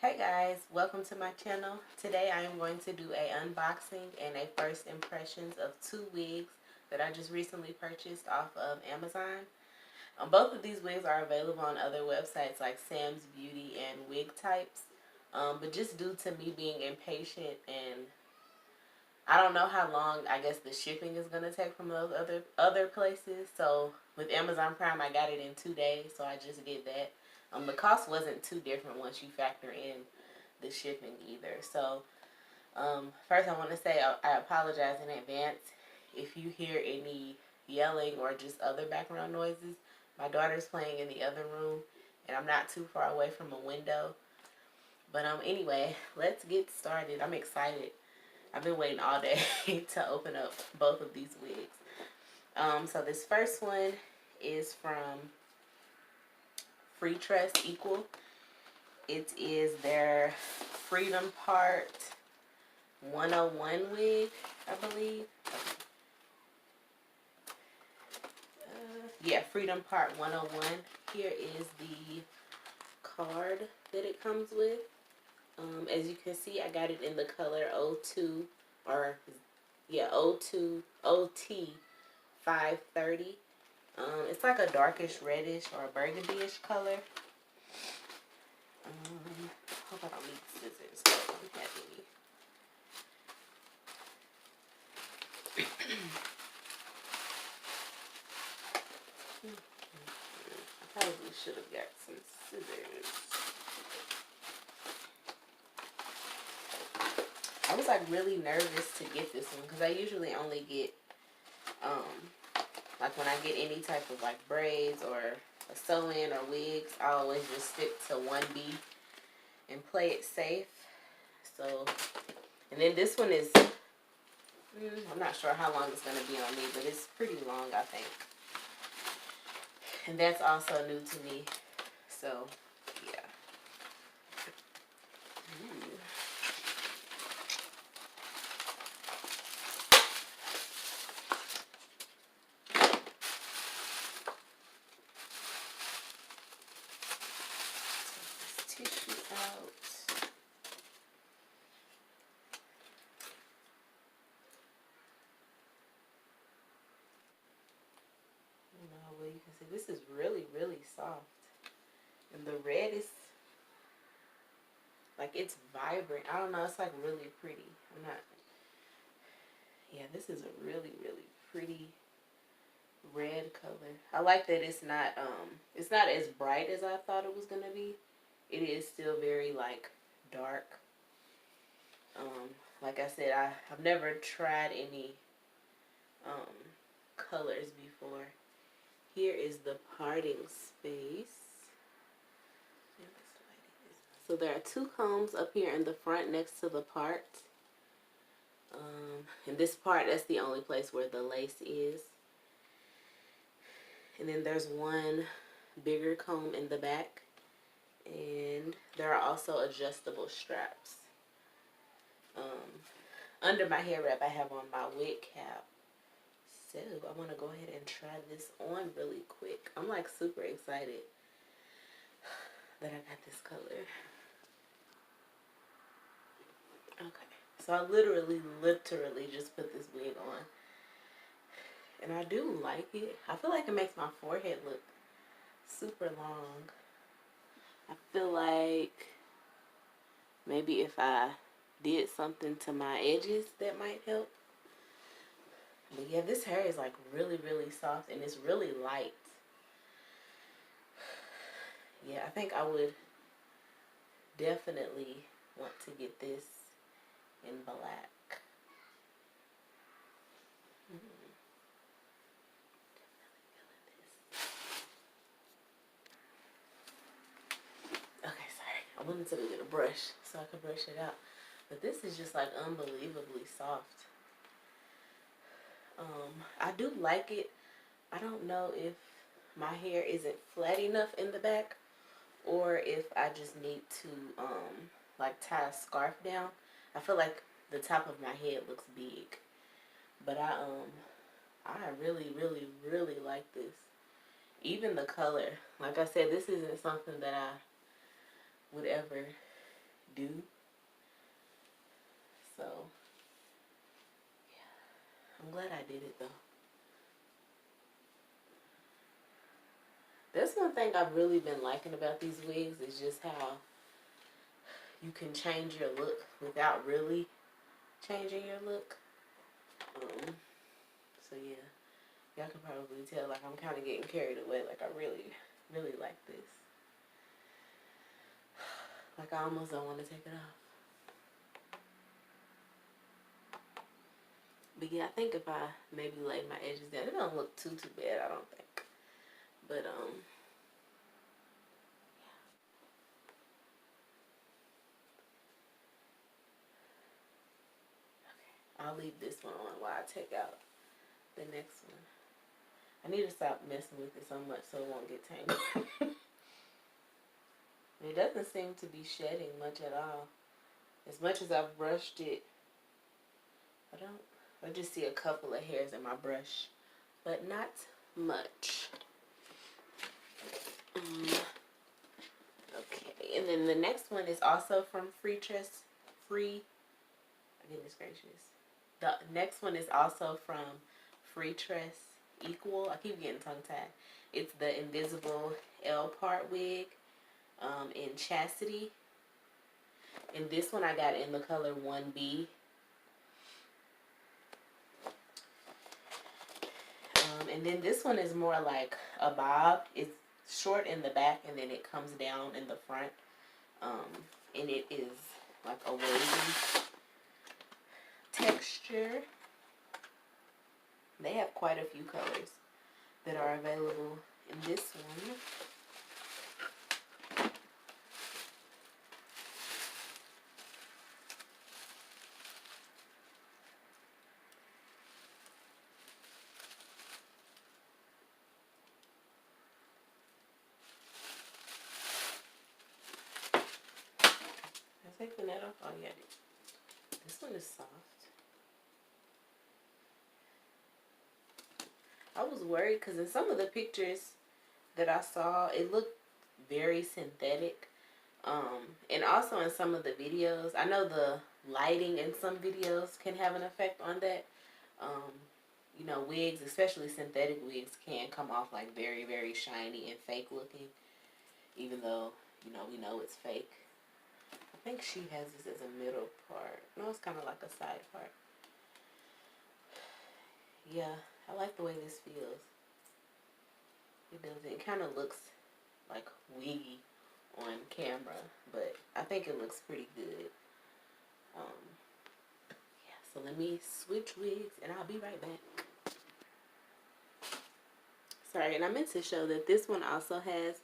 Hey guys, welcome to my channel. Today I am going to do a unboxing and a first impressions of two wigs that I just recently purchased off of Amazon. Both of these wigs are available on other websites like Sam's Beauty and Wig Types. But just due to me being impatient and I don't know how long I guess the shipping is going to take from those other places. So with Amazon Prime I got it in 2 days, so I just did that. The cost wasn't too different once you factor in the shipping either. So first I want to say I apologize in advance if you hear any yelling or just other background noises. My daughter's playing in the other room and I'm not too far away from a window. But anyway, let's get started. I'm excited. I've been waiting all day to open up both of these wigs. So this first one is from Freetress Equal. It is their Freedom Part 101 wig, I believe. Yeah, Freedom Part 101. Here is the card that it comes with. As you can see, I got it in the color 02, or yeah, 02 OT 530. It's like a darkish reddish or a burgundy-ish color. Hope I don't need scissors. I don't have any. I probably should have got some scissors. I was like really nervous to get this one because I usually only get like when I get any type of like braids or a sew-in or wigs, I always just stick to 1B and play it safe. So, and then this one is, I'm not sure how long it's going to be on me, but it's pretty long, I think. And that's also new to me. So, yeah. Take this tissue out. Well, you can see this is really, really soft. And the red is, like, it's vibrant. I don't know, it's like really pretty. Yeah, this is a really, really pretty red color. I like that it's not as bright as I thought it was gonna be. It is still very like dark. Like I said, I've never tried any colors before. Here is the parting space. So there are two combs up here in the front next to the part. And this part, that's the only place where the lace is. And then there's one bigger comb in the back. And there are also adjustable straps. Under my hair wrap, I have on my wig cap. So I want to go ahead and try this on really quick. I'm like super excited that I got this color. Okay, so I literally just put this wig on. And I do like it. I feel like it makes my forehead look super long. I feel like maybe if I did something to my edges, that might help. But yeah, this hair is like really, really soft and it's really light. Yeah, I think I would definitely want to get this in black. Okay, sorry. I wanted to get a brush so I could brush it out. But this is just like unbelievably soft. I do like it. I don't know if my hair isn't flat enough in the back or if I just need to like tie a scarf down. I feel like the top of my head looks big. But I really, really, really like this. Even the color. Like I said, this isn't something that I would ever do. So, yeah. I'm glad I did it, though. That's one thing I've really been liking about these wigs is just how you can change your look without really changing your look. So yeah, y'all can probably tell like I'm kind of getting carried away. Like I really, really like this. Like I almost don't want to take it off. But yeah, I think if I maybe lay my edges down, it don't look too bad, I don't think. But I'll leave this one on while I take out the next one. I need to stop messing with it so much so it won't get tangled. It doesn't seem to be shedding much at all. As much as I've brushed it, I just see a couple of hairs in my brush, but not much. Okay, and then the next one is also from Freetress. Goodness gracious. The next one is also from Freetress Equal. I keep getting tongue tied. It's the Invisible L part wig in Chastity. And this one I got in the color 1B. And then this one is more like a bob. It's short in the back and then it comes down in the front. And it is like a wavy texture. They have quite a few colors that are available in this one. Take the net off. Oh yeah, this one is soft. I was worried because in some of the pictures that I saw, it looked very synthetic. And also in some of the videos, I know the lighting in some videos can have an effect on that. You know, wigs, especially synthetic wigs, can come off like very, very shiny and fake looking, even though, you know it's fake. I think she has this as a middle part. No, it's kind of like a side part. Yeah, I like the way this feels. It does. It kind of looks like wiggy on camera, but I think it looks pretty good. Yeah, so let me switch wigs and I'll be right back. Sorry, and I meant to show that this one also has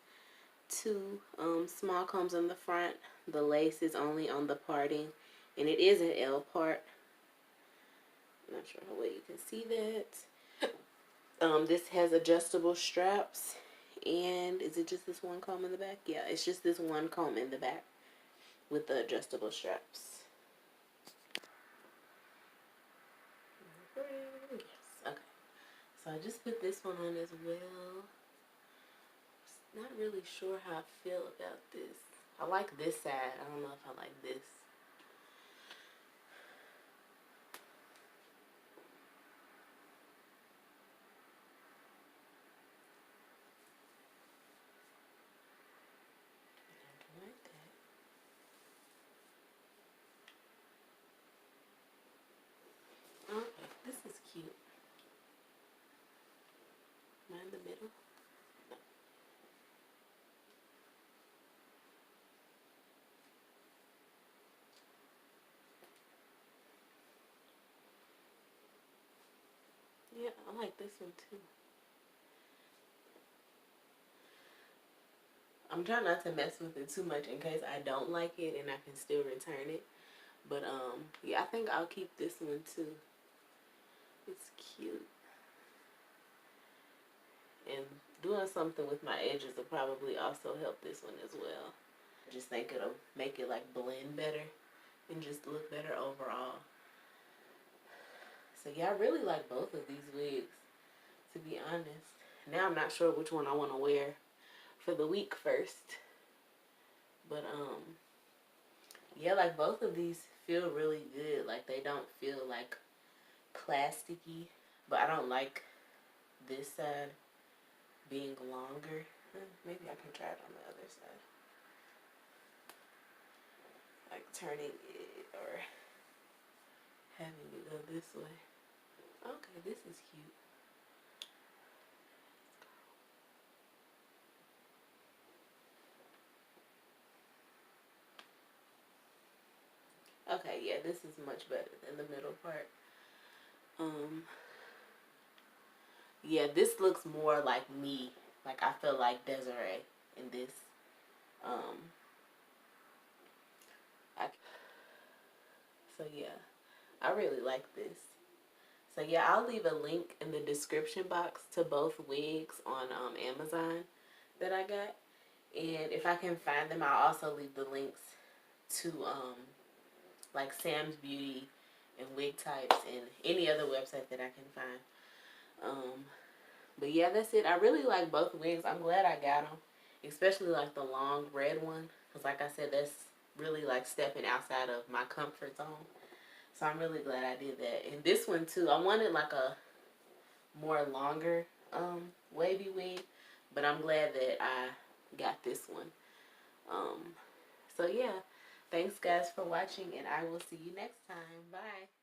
two small combs on the front. The lace is only on the parting, and it is an L part. I'm not sure how well you can see that. This has adjustable straps, and is it just this one comb in the back? Yeah, it's just this one comb in the back with the adjustable straps. Yes, okay. So I just put this one on as well. Not really sure how I feel about this. I like this side. I don't know if I like this. I don't like that. Okay, this is cute. Am I in the middle? No. Yeah, I like this one too. I'm trying not to mess with it too much in case I don't like it and I can still return it. But yeah, I think I'll keep this one too. It's cute. And doing something with my edges will probably also help this one as well. I just think it'll make it like blend better and just look better overall. So yeah, I really like both of these wigs, to be honest. Now I'm not sure which one I want to wear for the week first. But Yeah, like both of these feel really good. Like they don't feel like plasticky. But I don't like this side being longer. Maybe I can try it on the other side. Like turning it or having it go this way. Okay, this is cute. Okay, yeah, this is much better than the middle part. Yeah, this looks more like me. Like I feel like Desiree in this. Um, I, so yeah, I really like this. So yeah, I'll leave a link in the description box to both wigs on Amazon that I got. And if I can find them, I'll also leave the links to like Sam's Beauty and Wig Types and any other website that I can find. But yeah, that's it. I really like both wigs. I'm glad I got them, especially like the long red one, because like I said, that's really like stepping outside of my comfort zone. So I'm really glad I did that. And this one too, I wanted like a more longer wavy wig, but I'm glad that I got this one. So yeah, thanks guys for watching, and I will see you next time. Bye.